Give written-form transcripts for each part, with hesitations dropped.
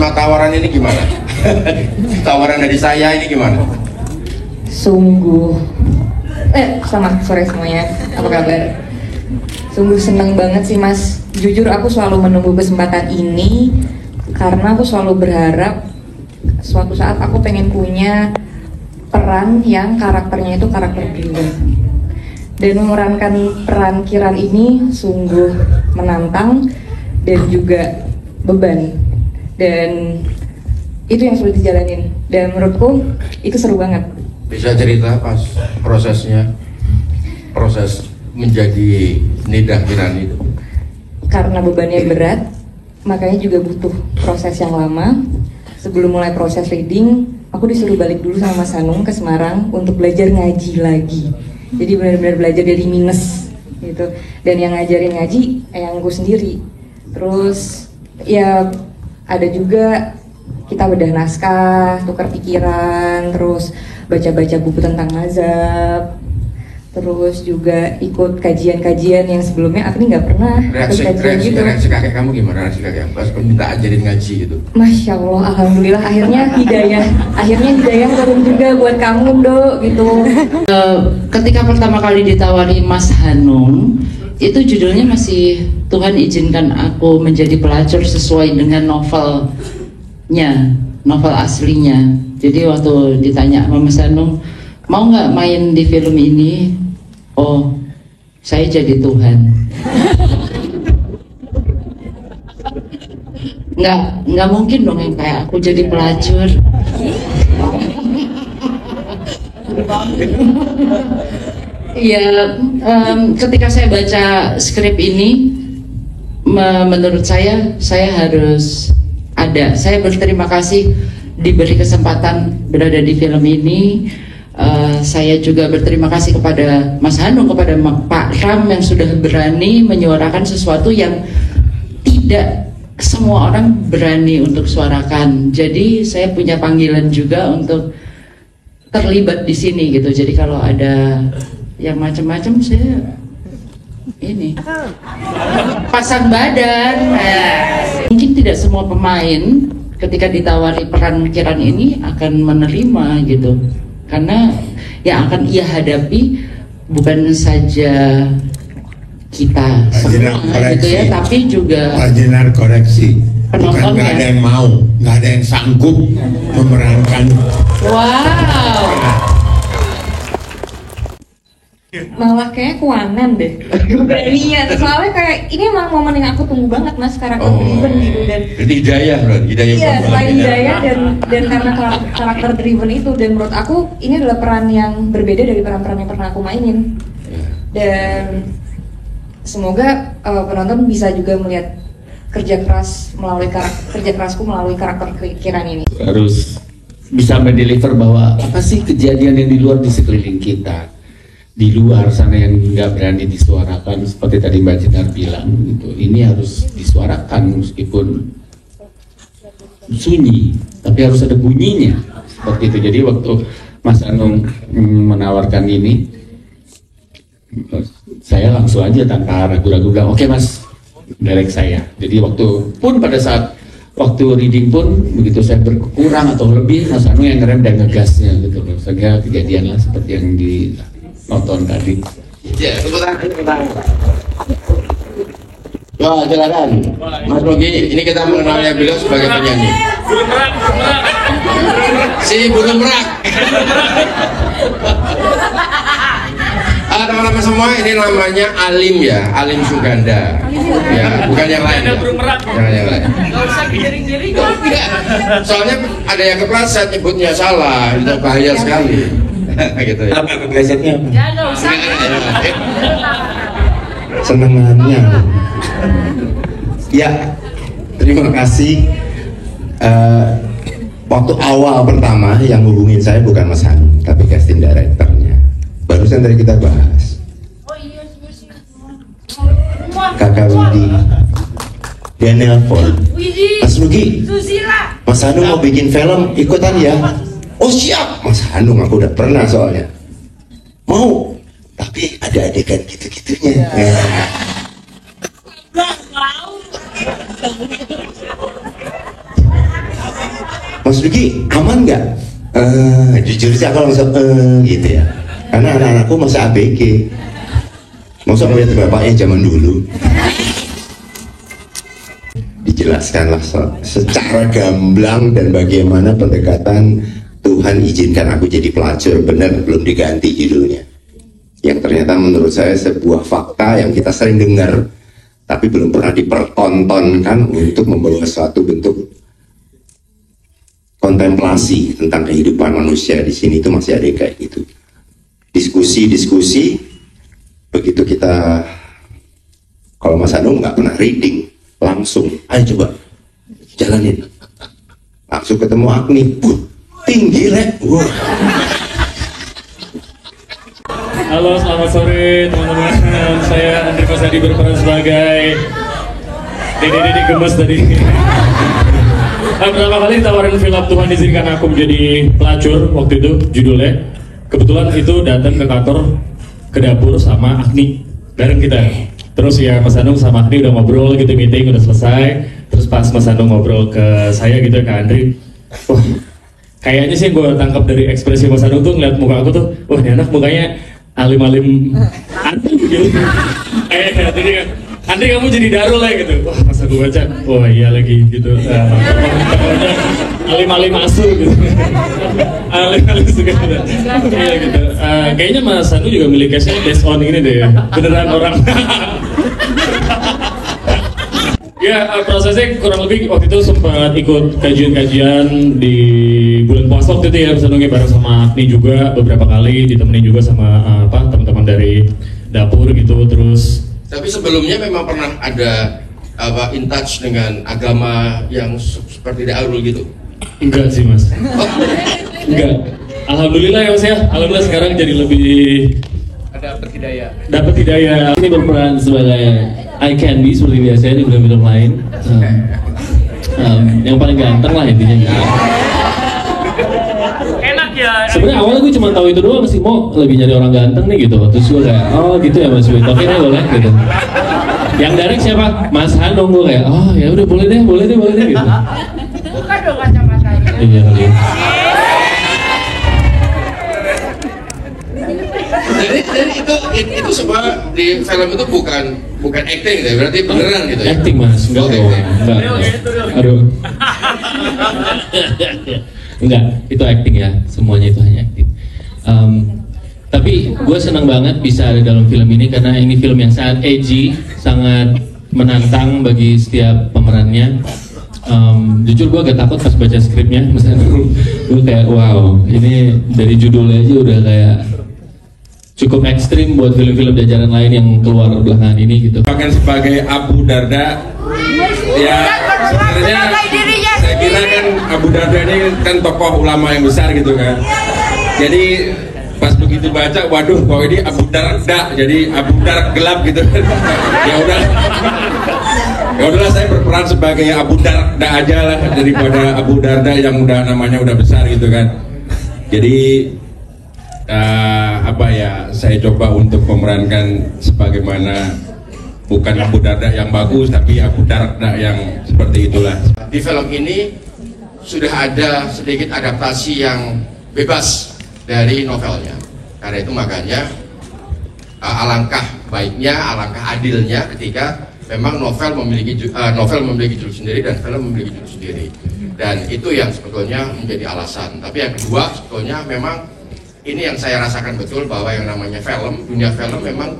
Terima tawaran ini gimana? Tawaran dari saya ini gimana? Sungguh sore semuanya, apa kabar? Sungguh senang banget sih Mas. Jujur aku selalu menunggu kesempatan ini karena aku selalu berharap suatu saat aku pengen punya peran yang karakternya itu karakter driven. Dan memerankan peran Kiran ini sungguh menantang dan juga beban. Dan itu yang sulit dijalanin. Dan menurutku itu seru banget. Bisa cerita pas prosesnya, proses menjadi Nida Kirani itu? Karena bebannya berat, makanya juga butuh proses yang lama. Sebelum mulai proses reading, aku disuruh balik dulu sama Mas Hanung ke Semarang untuk belajar ngaji lagi. Jadi benar-benar belajar dari minus gitu. Dan yang ngajarin ngaji eyangku sendiri. Terus ya ada juga kita bedah naskah, tukar pikiran, terus baca-baca buku tentang mazhab, terus juga ikut kajian-kajian yang sebelumnya aku nih nggak pernah reaksi kakek kamu gimana? Reaksi kakek pas minta ajarin ngaji gitu? Masya Allah, alhamdulillah akhirnya hidayah turun juga buat kamu Dok gitu. Ketika pertama kali ditawari Mas Hanung, itu judulnya masih Tuhan izinkan aku menjadi pelacur sesuai dengan novelnya, novel aslinya. Jadi waktu ditanya sama Mas Hanung, mau nggak main di film ini? Oh, saya jadi Tuhan. Nggak mungkin dong yang kayak aku jadi pelacur. Ya, ketika saya baca skrip ini, menurut saya harus ada. Saya berterima kasih diberi kesempatan berada di film ini. Saya juga berterima kasih kepada Mas Hanung, kepada Pak Ram yang sudah berani menyuarakan sesuatu yang tidak semua orang berani untuk suarakan. Jadi saya punya panggilan juga untuk terlibat di sini gitu. Jadi kalau ada yang macam-macam saya ini pasang badan. Mungkin tidak semua pemain ketika ditawari peran Kiran ini akan menerima gitu. Karena yang akan ia hadapi bukan saja kita semua gitu ya, tapi juga marginal koreksi. Bukan nggak ada yang mau, nggak ada yang sanggup memerankan. Wow. Malah kayak kuanan deh beraninya, soalnya kayak ini emang momen yang aku tunggu banget Mas, karakter driven gitu. Dan jadi hidayah iya, selain hidayah dan karena karakter driven itu, dan menurut aku ini adalah peran yang berbeda dari peran-peran yang pernah aku mainin. Dan semoga penonton bisa juga melihat kerja kerasku melalui karakter Kiran ini. Harus bisa mendeliver bahwa apa sih kejadian yang di luar di sekeliling kita, di luar sana yang nggak berani disuarakan, seperti tadi Mbak Jenar bilang gitu. Ini harus disuarakan meskipun sunyi, tapi harus ada bunyinya seperti itu. Jadi waktu Mas Anung menawarkan ini, saya langsung aja tanpa ragu-ragu bilang oke Mas, direct saya. Jadi pada saat waktu reading pun begitu saya berkurang atau lebih, Mas Anung yang ngerem dan ngegasnya gitu loh, sehingga kejadianlah seperti yang nonton tadi. Ya, tepuk tangan. Wah, silakan. Mas Rogi, ini kita mengenalnya beliau sebagai penyanyi. Si burung merak. Teman-teman semua, ini namanya Alim ya, Alim Suganda. Ya, bukan yang lain. Jangan yang lain. Gak usah giring-giring. Soalnya ada yang kepleset nyebutnya salah, itu bahaya sekali. Gitu ya. Apa keplesetnya? Ya gak usah. Senengannya. Ya, terima kasih. Waktu awal pertama yang hubungin saya bukan Mas Hanung, tapi casting directornya. Barusan tadi kita bahas. Kakak Widi, dia nelpon. Mas Nugi, Mas Hanung mau bikin film, ikutan ya? Oh siap, Mas Hanung, aku udah pernah soalnya. Mau, tapi ada adegan gitu-gitunya. Mas Duki aman nggak? Jujur sih aku langsung gitu ya, karena anak-anakku masih ABG, masa ngeliat bapaknya zaman dulu. Dijelaskanlah secara gamblang dan bagaimana pendekatan Tuhan izinkan aku jadi pelacur, benar belum diganti judulnya. Yang ternyata menurut saya sebuah fakta yang kita sering dengar tapi belum pernah dipertontonkan untuk membawa suatu bentuk kontemplasi tentang kehidupan manusia. Di sini itu masih ada yang kayak gitu. Diskusi, begitu kita, kalau Mas Hanung nggak pernah reading, langsung, ayo coba jalanin. Langsung ketemu Agni, tinggi rek. Halo, selamat sore teman-teman. Saya Andri Fasadi berperan sebagai Dede Gemes tadi. Pertama kali tawarin film Tuhan izinkan aku menjadi pelacur waktu itu judulnya. Kebetulan itu datang ke kantor, ke dapur sama Agni bareng kita. Terus ya Mas Anung sama Agni udah ngobrol gitu, meeting udah selesai. Terus pas Mas Anung ngobrol ke saya gitu, ke Andri, wah kayaknya sih gue tangkap dari ekspresi Mas Anung tuh ngeliat muka aku tuh, wah ini anak mukanya alim-alim aneh gitu. Jadi kan Andri kamu jadi darul ya gitu. Wah pas aku baca, wah iya lagi gitu. Alim-alim asu gitu. Alim-alim suka gitu. Iya gitu. Kayaknya Mas Anu juga milik cashnya based on ini deh. Beneran orang. Ya prosesnya kurang lebih waktu itu sempat ikut kajian-kajian di bulan puasa waktu itu ya, senengnya bareng sama Agni juga beberapa kali, ditemenin juga sama teman-teman dari dapur gitu. Terus tapi sebelumnya memang pernah ada in touch dengan agama yang seperti Darul gitu? Enggak sih Mas. Enggak. Alhamdulillah ya Mas ya. Alhamdulillah sekarang jadi lebih dapat hidayah. Ini berperan sebagai eye candy seperti biasanya di film-film lain. Yang paling ganteng lah intinya gitu. Enak ya. Sebenarnya awalnya gue cuma tahu itu doang sih, mau lebih nyari orang ganteng nih gitu. Terus gue kayak, oh gitu ya Mas Wid, oke deh boleh gitu. Yang direct siapa? Mas Hanung. Gue kayak, oh ya udah boleh deh gitu. Buka dong kacamatanya. Iya kali. Jadi itu semua di film itu bukan acting ya, berarti beneran gitu ya? Acting Mas, enggak dong. Enggak. Aduh. Enggak, itu acting ya, semuanya itu hanya acting. Tapi gue senang banget bisa ada dalam film ini karena ini film yang sangat edgy, sangat menantang bagi setiap pemerannya. Jujur gue agak takut pas baca skripnya, misalnya gue kayak wow, ini dari judulnya aja udah kayak cukup ekstrim buat film-film jajaran lain yang keluar belakangan ini gitu. Bahkan sebagai Abu Darda, ya sebenarnya saya kira kan Abu Darda ini kan tokoh ulama yang besar gitu kan. Jadi pas begitu baca, waduh, kok ini Abu Darda, jadi Abu Darda gelap gitu. Ya udahlah saya berperan sebagai Abu Darda aja lah daripada Abu Darda yang namanya udah besar gitu kan. Jadi saya coba untuk memerankan sebagaimana bukan Abu Darda yang bagus tapi Abu Darda yang seperti itulah. Di film ini sudah ada sedikit adaptasi yang bebas dari novelnya, karena itu makanya alangkah baiknya, alangkah adilnya ketika memang novel memiliki judul sendiri dan film memiliki judul sendiri, dan itu yang sebetulnya menjadi alasan. Tapi yang kedua sebetulnya memang ini yang saya rasakan betul bahwa yang namanya film, dunia film memang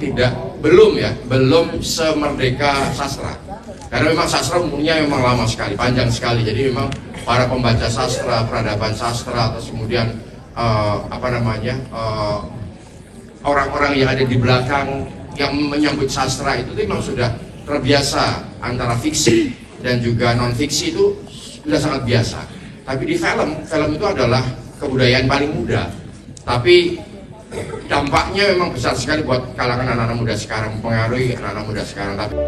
belum semerdeka sastra. Karena memang sastra umurnya memang lama sekali, panjang sekali. Jadi memang para pembaca sastra, peradaban sastra, terus kemudian orang-orang yang ada di belakang yang menyambut sastra itu memang sudah terbiasa antara fiksi dan juga non fiksi, itu sudah sangat biasa. Tapi di film itu adalah kebudayaan paling muda. Tapi dampaknya memang besar sekali buat kalangan anak-anak muda sekarang, mempengaruhi anak-anak muda sekarang. Tapi